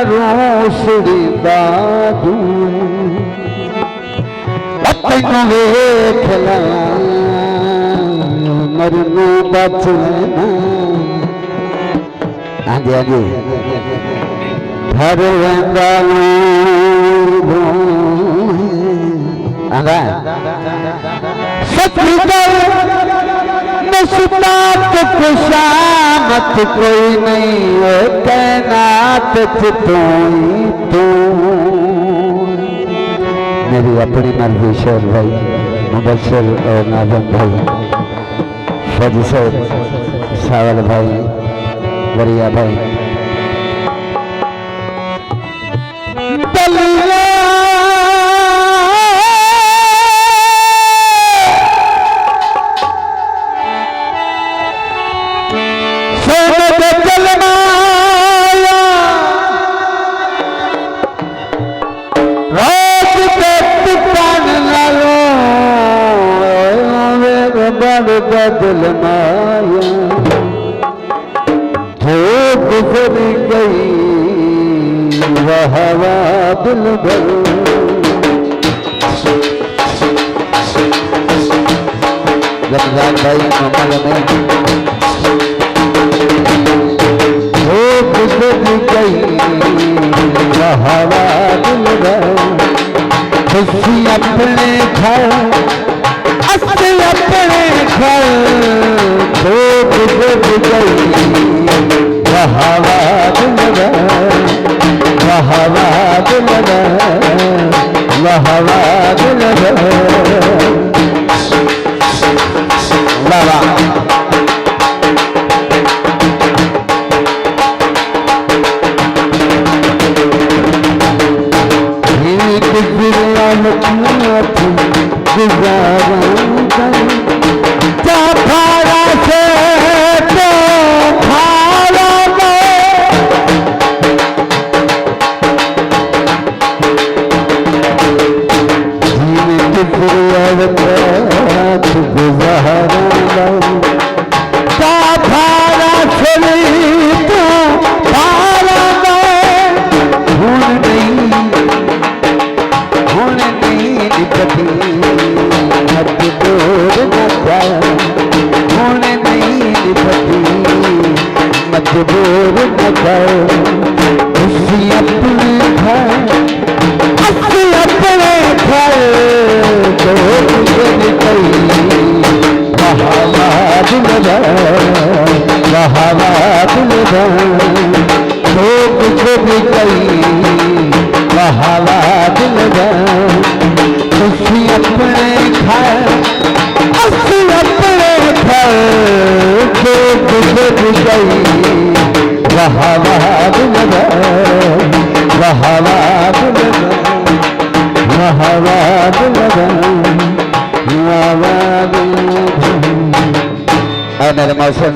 रोसड़ी दादू तेनू वेख ला मरनू बचना आगे आगे घर आगा नस्तात खुशामत कोई नहीं है तैनात तू मेरी अपनी मर्जी शेर भाई मुबशर और नाज़म भाई फौजी साहब सावल भाई वरिया भाई दिल माया धूप गुजर गई वह हवा दिल भर रमजान भाई कमल में धूप गुजर गई वह हवा दिल भर खुशी अपने घर अपने घर धूप गुजर गई वह हवा दिल भर वह हवा दिल भर वह हवा दिल भर बाबा मजबूर न कर खुशी अपने घर तो गुजर गई वह हवा दिल भर वह हवा दिल भर तो गुजर गई वह हवा दिल भर खुशी अपने घर तो गुजर गई वह हवा दिल भर वह हवा दिल भर वह हवा दिल भर मेरे मौसम